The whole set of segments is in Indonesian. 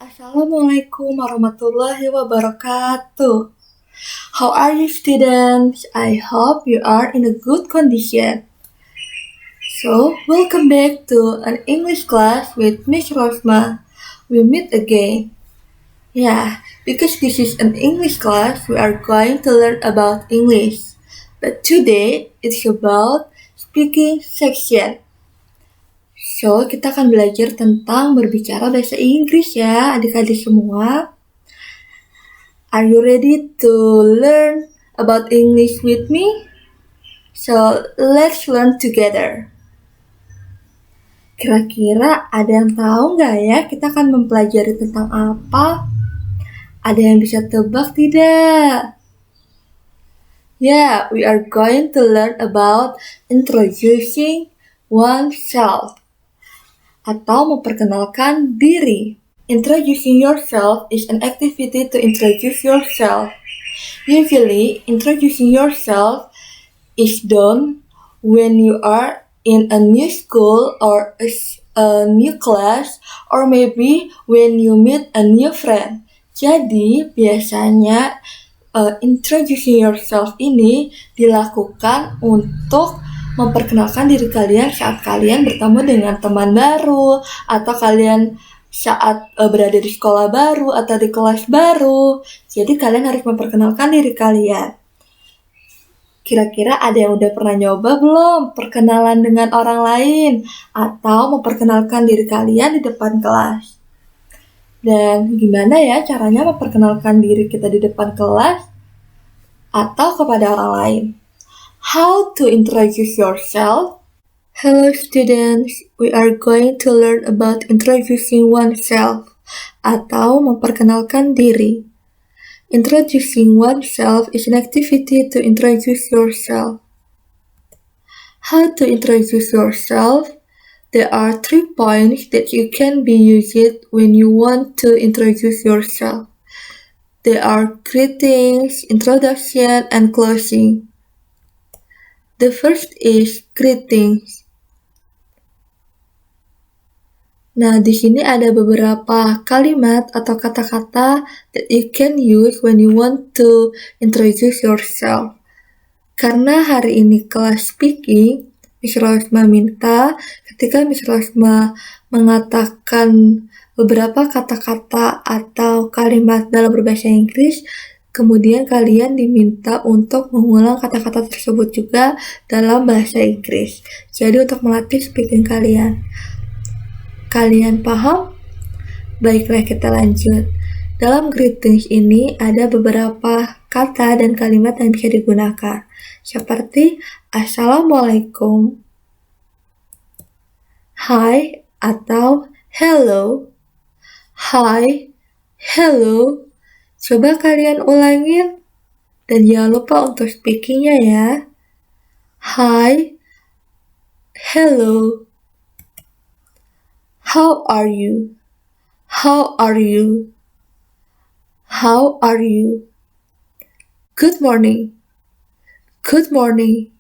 Assalamualaikum warahmatullahi wabarakatuh. How are you, students? I hope you are in a good condition. So, welcome back to an English class with Miss Rosma. We meet again. Yeah, because this is an English class, we are going to learn about English. But today, it's about speaking section. So, kita akan belajar tentang berbicara bahasa Inggris ya, adik-adik semua. Are you ready to learn about English with me? So, let's learn together. Kira-kira ada yang tahu nggak ya kita akan mempelajari tentang apa? Ada yang bisa tebak tidak? Yeah, we are going to learn about introducing oneself atau memperkenalkan diri. Introducing yourself is an activity to introduce yourself. Usually, introducing yourself is done when you are in a new school or a new class, or maybe when you meet a new friend. Jadi, biasanya introducing yourself ini dilakukan untuk memperkenalkan diri kalian saat kalian bertemu dengan teman baru, atau kalian saat berada di sekolah baru atau di kelas baru. Jadi kalian harus memperkenalkan diri kalian. Kira-kira ada yang udah pernah nyoba belum perkenalan dengan orang lain atau memperkenalkan diri kalian di depan kelas? Dan gimana ya caranya memperkenalkan diri kita di depan kelas atau kepada orang lain? How to introduce yourself? Hello students, we are going to learn about introducing oneself atau memperkenalkan diri. Introducing oneself is an activity to introduce yourself. How to introduce yourself? There are 3 points that you can be used when you want to introduce yourself. There are greetings, introduction, and closing. The first is greetings. Nah, di sini ada beberapa kalimat atau kata-kata that you can use when you want to introduce yourself. Karena hari ini kelas speaking, Miss Rosma minta ketika Miss Rosma mengatakan beberapa kata-kata atau kalimat dalam berbahasa Inggris, kemudian kalian diminta untuk mengulang kata-kata tersebut juga dalam bahasa Inggris. Jadi untuk melatih speaking kalian. Kalian paham? Baiklah, kita lanjut. Dalam greetings ini ada beberapa kata dan kalimat yang bisa digunakan. Seperti Assalamualaikum, Hi atau Hello. Hi, Hello. Coba kalian ulangin. Dan jangan lupa untuk speakingnya ya. Hi, Hello. How are you? How are you? How are you? Good morning. Good morning.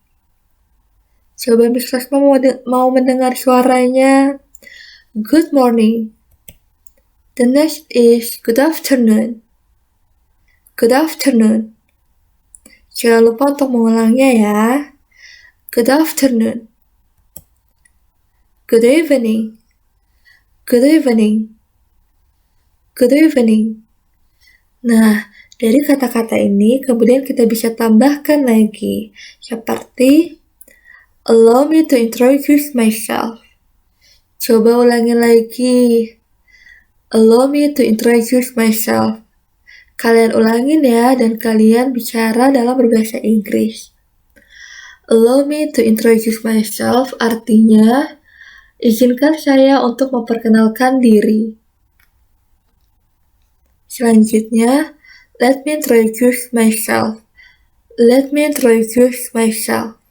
Coba Miss Rosma mau mendengar suaranya. Good morning. The next is good afternoon. Good afternoon. Jangan lupa untuk mengulangnya ya. Good afternoon. Good evening. Good evening. Good evening. Nah, dari kata-kata ini kemudian kita bisa tambahkan lagi. Seperti allow me to introduce myself. Coba ulangi lagi. Allow me to introduce myself. Kalian ulangin ya dan kalian bicara dalam berbahasa Inggris. Allow me to introduce myself artinya izinkan saya untuk memperkenalkan diri. Selanjutnya, let me introduce myself. Let me introduce myself.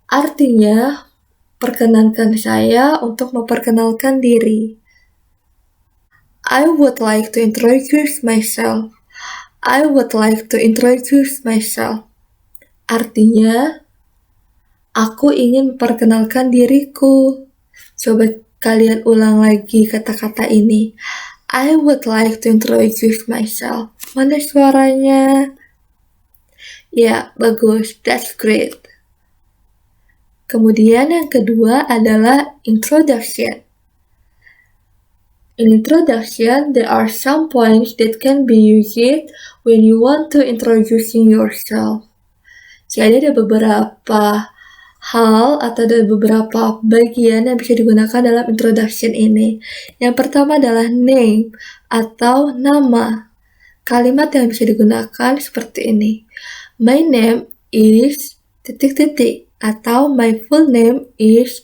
Artinya, perkenankan saya untuk memperkenalkan diri. I would like to introduce myself. I would like to introduce myself. Artinya, aku ingin memperkenalkan diriku. Coba kalian ulang lagi kata-kata ini. I would like to introduce myself. Mana suaranya? Ya, bagus. That's great. Kemudian yang kedua adalah introduction. In introduction, there are some points that can be used when you want to introducing yourself. Jadi ada beberapa hal atau ada beberapa bagian yang bisa digunakan dalam introduction ini. Yang pertama adalah name atau nama. Kalimat yang bisa digunakan seperti ini. My name is ... atau my full name is ...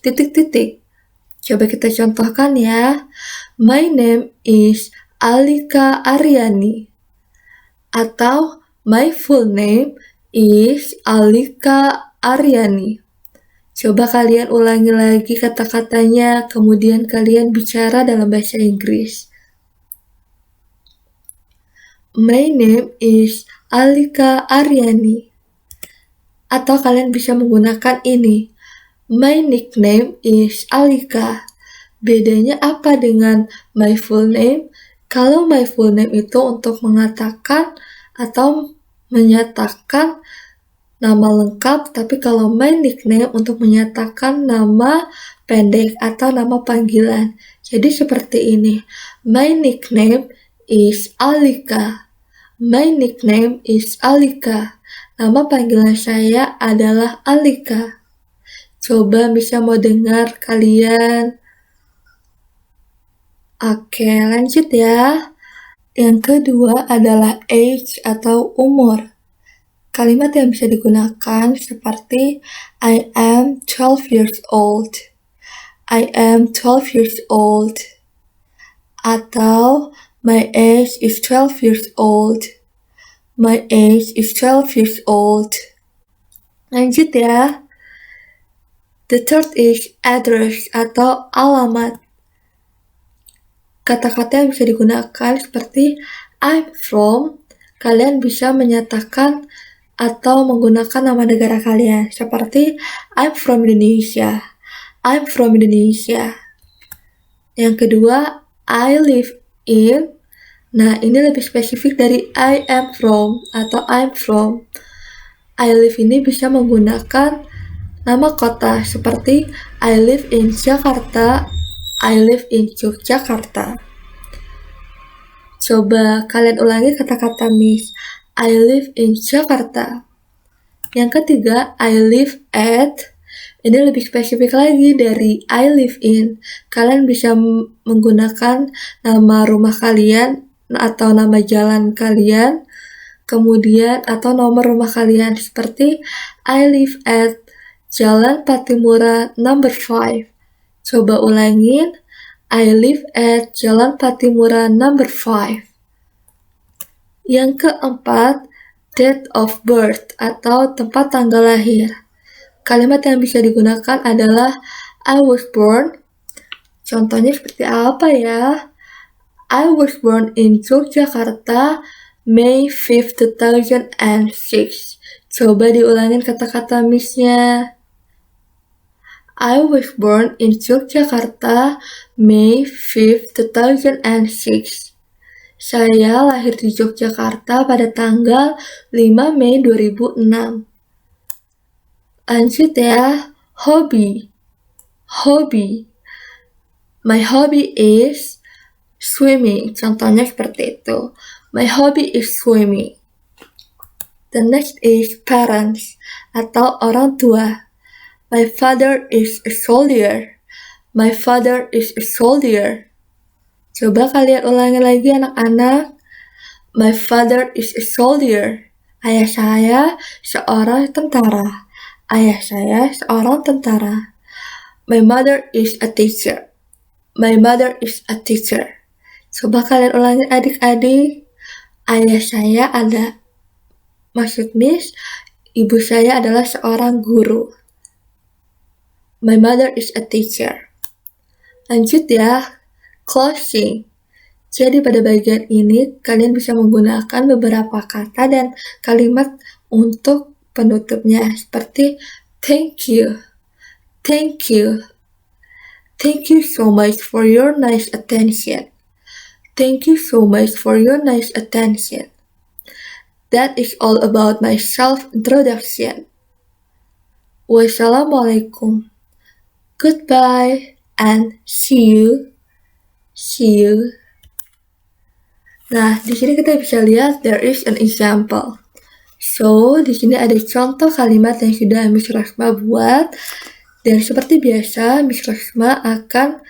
Coba kita contohkan ya. My name is Alika Aryani. Atau my full name is Alika Aryani. Coba kalian ulangi lagi kata-katanya, kemudian kalian bicara dalam bahasa Inggris. My name is Alika Aryani. Atau kalian bisa menggunakan ini. My nickname is Alika. Bedanya apa dengan my full name? Kalau my full name itu untuk mengatakan atau menyatakan nama lengkap, tapi kalau my nickname untuk menyatakan nama pendek atau nama panggilan. Jadi seperti ini. My nickname is Alika. My nickname is Alika. Nama panggilan saya adalah Alika. Coba bisa mau dengar kalian. Oke, lanjut ya. Yang kedua adalah age atau umur. Kalimat yang bisa digunakan seperti I am 12 years old. I am 12 years old. Atau my age is 12 years old. My age is 12 years old. Lanjut ya. The third is address atau alamat. Kata-kata yang bisa digunakan seperti I'm from, kalian bisa menyatakan atau menggunakan nama negara kalian. Seperti I'm from Indonesia. I'm from Indonesia. Yang kedua, I live in. Nah, ini lebih spesifik dari I am from atau I'm from. I live ini bisa menggunakan nama kota seperti I live in Jakarta, I live in Yogyakarta. Coba kalian ulangi kata-kata Miss. I live in Jakarta. Yang ketiga, I live at. Ini lebih spesifik lagi dari I live in. Kalian bisa menggunakan nama rumah kalian atau nama jalan kalian, kemudian atau nomor rumah kalian seperti I live at Jalan Patimura number 5. Coba ulangin. I live at Jalan Patimura number 5. Yang keempat, date of birth atau tempat tanggal lahir. Kalimat yang bisa digunakan adalah I was born. Contohnya seperti apa ya? I was born in Yogyakarta, May 5, 2006. Coba diulangin kata-kata Miss-nya. I was born in Yogyakarta, May 5, 2006. Saya lahir di Yogyakarta pada tanggal 5 Mei 2006. Lanjut ya, hobi. Hobi. My hobby is swimming. Contohnya seperti itu. My hobby is swimming. The next is parents atau orang tua. My father is a soldier. My father is a soldier. Coba kalian ulangi lagi anak-anak. My father is a soldier. Ayah saya seorang tentara. Ayah saya seorang tentara. My mother is a teacher. My mother is a teacher. Coba kalian ulangi adik-adik. Ayah saya maksud Miss, ibu saya adalah seorang guru. My mother is a teacher. Lanjut ya, closing. Jadi pada bagian ini kalian bisa menggunakan beberapa kata dan kalimat untuk penutupnya seperti thank you, thank you, Thank you so much for your nice attention. Thank you so much for your nice attention. That is all about my self-introduction. Wassalamualaikum. Goodbye and see you. See you. Nah, di sini kita bisa lihat there is an example. So, di sini ada contoh kalimat yang sudah Miss Rosma buat. Dan seperti biasa, Miss Rosma akan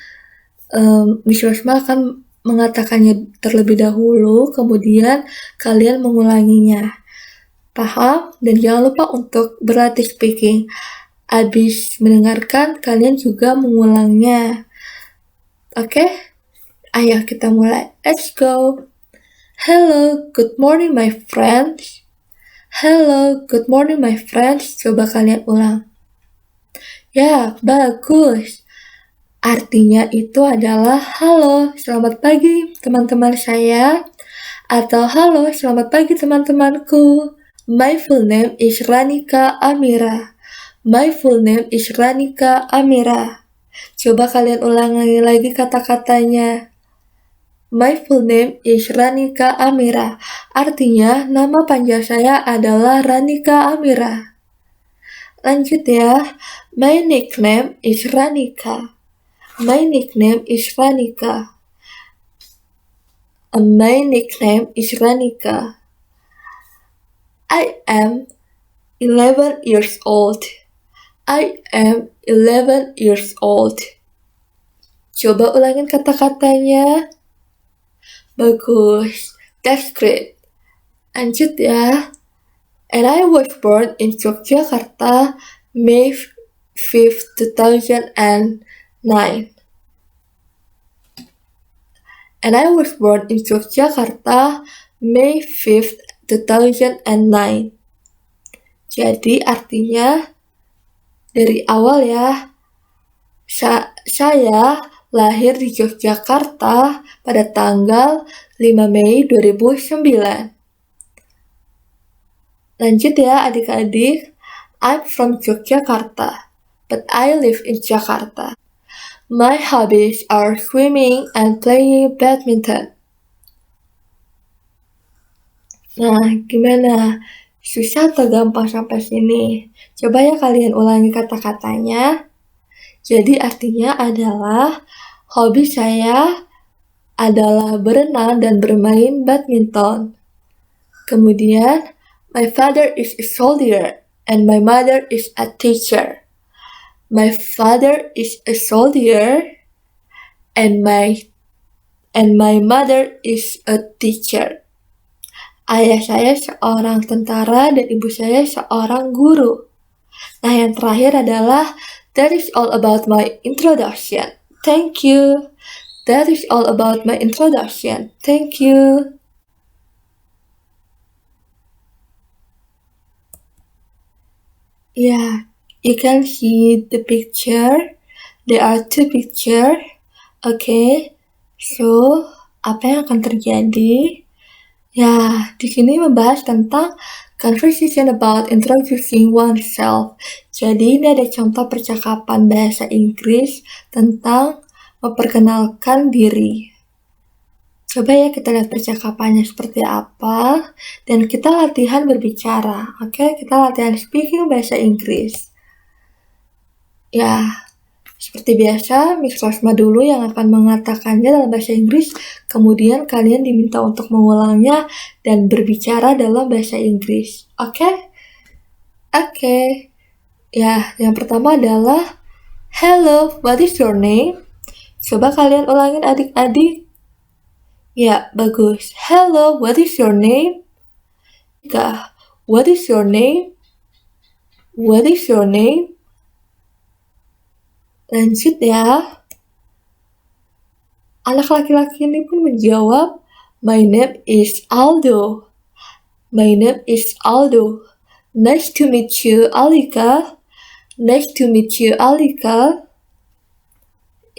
mengatakannya terlebih dahulu, kemudian kalian mengulanginya. Paham? Dan jangan lupa untuk berlatih speaking. Habis mendengarkan, kalian juga mengulangnya. Oke? Ayo kita mulai. Let's go. Hello, good morning my friends. Hello, good morning my friends. Coba kalian ulang. Ya, bagus. Artinya itu adalah halo, selamat pagi teman-teman saya. Atau halo, selamat pagi teman-temanku. My full name is Ranika Amira. My full name is Ranika Amira. Coba kalian ulangi lagi kata-katanya. My full name is Ranika Amira. Artinya, nama panjang saya adalah Ranika Amira. Lanjut ya. My nickname is Ranika. My nickname is Ranika. My nickname is Ranika. I am 11 years old. I am 11 years old. Coba ulangin kata-katanya. Bagus. That's great. Lanjut ya. And I was born in Yogyakarta, May 5th, 2009. And I was born in Yogyakarta, May 5th, 2009. Jadi artinya dari awal ya, saya lahir di Yogyakarta pada tanggal 5 Mei 2009. Lanjut ya adik-adik. I'm from Yogyakarta, but I live in Jakarta. My hobbies are swimming and playing badminton. Nah, gimana? Susah atau gampang sampai sini? Coba ya kalian ulangi kata-katanya. Jadi artinya adalah hobi saya adalah berenang dan bermain badminton. Kemudian, my father is a soldier and my mother is a teacher. My father is a soldier and my mother is a teacher. Ayah saya seorang tentara dan ibu saya seorang guru. Nah, yang terakhir adalah that is all about my introduction. Thank you. That is all about my introduction. Thank you. Yeah, you can see the picture. There are two pictures. Okay, so apa yang akan terjadi? Ya, di sini membahas tentang conversation about introducing oneself. Jadi ini ada contoh percakapan bahasa Inggris tentang memperkenalkan diri. Coba ya kita lihat percakapannya seperti apa. Dan kita latihan berbicara. Oke, kita latihan speaking bahasa Inggris. Ya, seperti biasa, Miss Rosma dulu yang akan mengatakannya dalam bahasa Inggris, kemudian kalian diminta untuk mengulangnya dan berbicara dalam bahasa Inggris. Oke? Oke. Ya, yang pertama adalah hello, what is your name? Coba kalian ulangin adik-adik. Ya, bagus. Hello, what is your name? What is your name? What is your name? Lanjut ya. Anak laki-laki ini pun menjawab, my name is Aldo. My name is Aldo. Nice to meet you, Alika. Nice to meet you, Alika.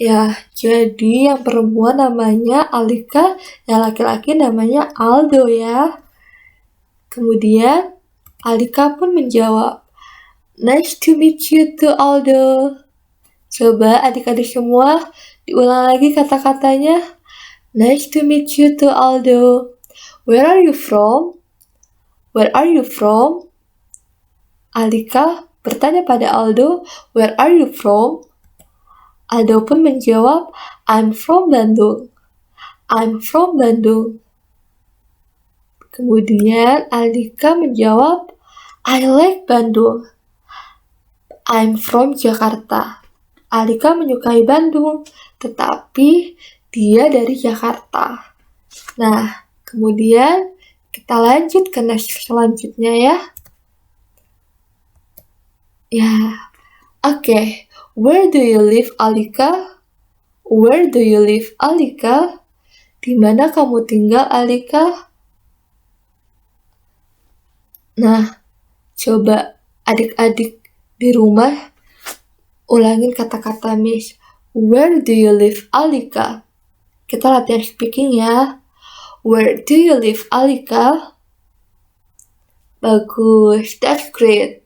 Ya, jadi yang perempuan namanya Alika, yang laki-laki namanya Aldo ya. Kemudian Alika pun menjawab, nice to meet you too, Aldo. Coba adik-adik semua diulang lagi kata-katanya. Nice to meet you too, Aldo. Where are you from? Where are you from? Alika bertanya pada Aldo, where are you from? Aldo pun menjawab, I'm from Bandung. I'm from Bandung. Kemudian Alika menjawab, I like Bandung. I'm from Jakarta. Alika menyukai Bandung, tetapi dia dari Jakarta. Nah, kemudian kita lanjut ke next selanjutnya ya. Okay. Where do you live, Alika? Where do you live, Alika? Di mana kamu tinggal, Alika? Nah, coba adik-adik di rumah ulangin kata-kata Miss. Where do you live, Alika? Kita latihan speaking ya. Where do you live, Alika? Bagus, that's great.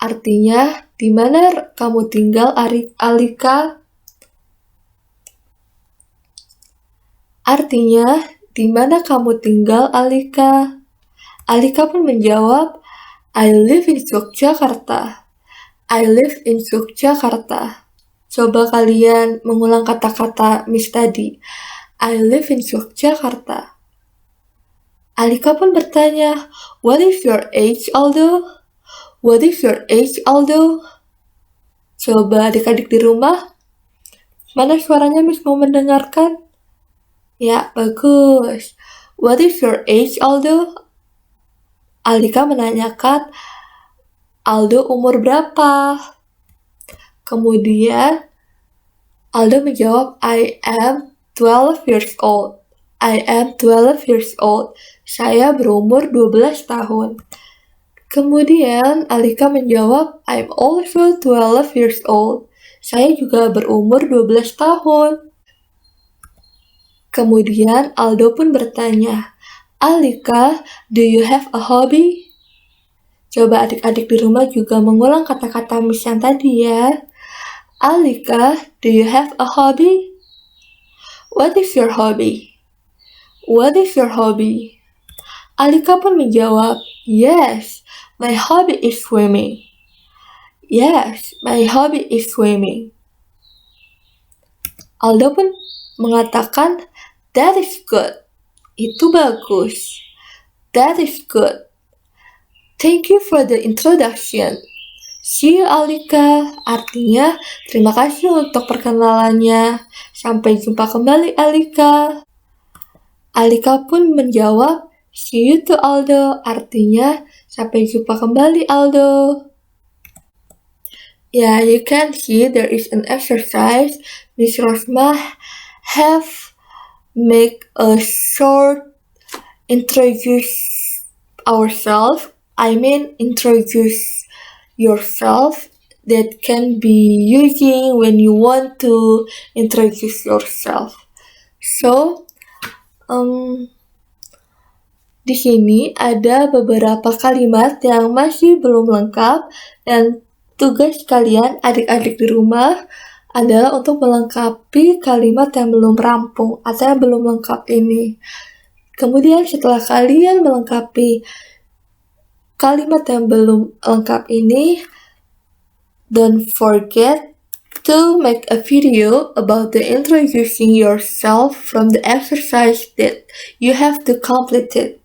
Artinya, di mana kamu tinggal, Alika? Artinya, di mana kamu tinggal, Alika? Alika pun menjawab, I live in Yogyakarta. I live in Yogyakarta. Coba kalian mengulang kata-kata Miss tadi. I live in Yogyakarta. Alika pun bertanya, what is your age, Aldo? What is your age, Aldo? Coba adik-adik di rumah, mana suaranya Miss mau mendengarkan? Ya, bagus. What is your age, Aldo? Alika menanyakan, Aldo umur berapa? Kemudian, Aldo menjawab, I am 12 years old. I am 12 years old. Saya berumur 12 tahun. Kemudian Alika menjawab, I'm also 12 years old. Saya juga berumur 12 tahun. Kemudian Aldo pun bertanya, Alika, do you have a hobby? Coba adik-adik di rumah juga mengulang kata-kata Miss yang tadi ya. Alika, do you have a hobby? What is your hobby? What is your hobby? Alika pun menjawab, yes, my hobby is swimming. Yes, my hobby is swimming. Aldo pun mengatakan, that is good. Itu bagus. That is good. Thank you for the introduction. See you, Alika. Artinya, terima kasih untuk perkenalannya. Sampai jumpa kembali, Alika. Alika pun menjawab, see you to Aldo. Artinya, sampai jumpa kembali, Aldo. Yeah, you can see there is an exercise. Miss Rosma have make a short introduce yourself that can be using when you want to introduce yourself. So, di sini ada beberapa kalimat yang masih belum lengkap dan tugas kalian adik-adik di rumah adalah untuk melengkapi kalimat yang belum rampung atau yang belum lengkap ini. Kemudian setelah kalian melengkapi kalimat yang belum lengkap ini, don't forget to make a video about the introducing yourself from the exercise that you have to complete it.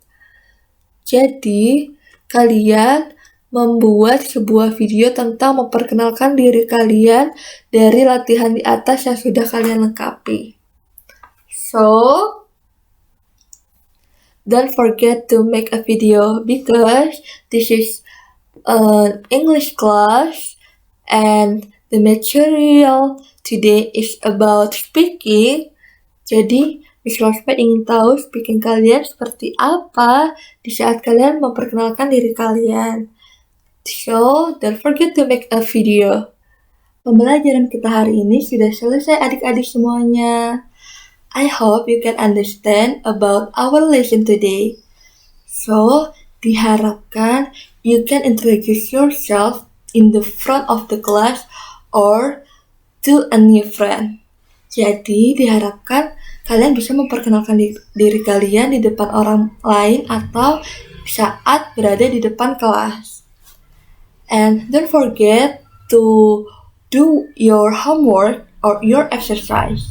Jadi, kalian membuat sebuah video tentang memperkenalkan diri kalian dari latihan di atas yang sudah kalian lengkapi. So, don't forget to make a video because this is an English class and the material today is about speaking. Jadi, Miss Rosma ingin tahu speaking kalian seperti apa di saat kalian memperkenalkan diri kalian. So, don't forget to make a video. Pembelajaran kita hari ini sudah selesai adik-adik semuanya. I hope you can understand about our lesson today. So, diharapkan you can introduce yourself in the front of the class or to a new friend. Jadi diharapkan kalian bisa memperkenalkan diri kalian di depan orang lain atau saat berada di depan kelas. And don't forget to do your homework or your exercise.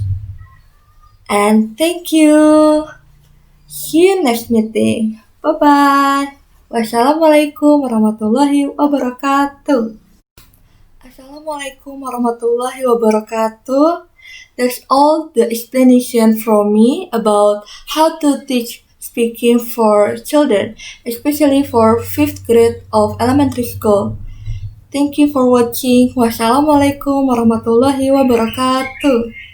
And thank you. See you next meeting. Bye-bye. Wassalamualaikum warahmatullahi wabarakatuh. Assalamualaikum warahmatullahi wabarakatuh. That's all the explanation from me about how to teach speaking for children, especially for 5th grade of elementary school. Thank you for watching. Wassalamualaikum warahmatullahi wabarakatuh.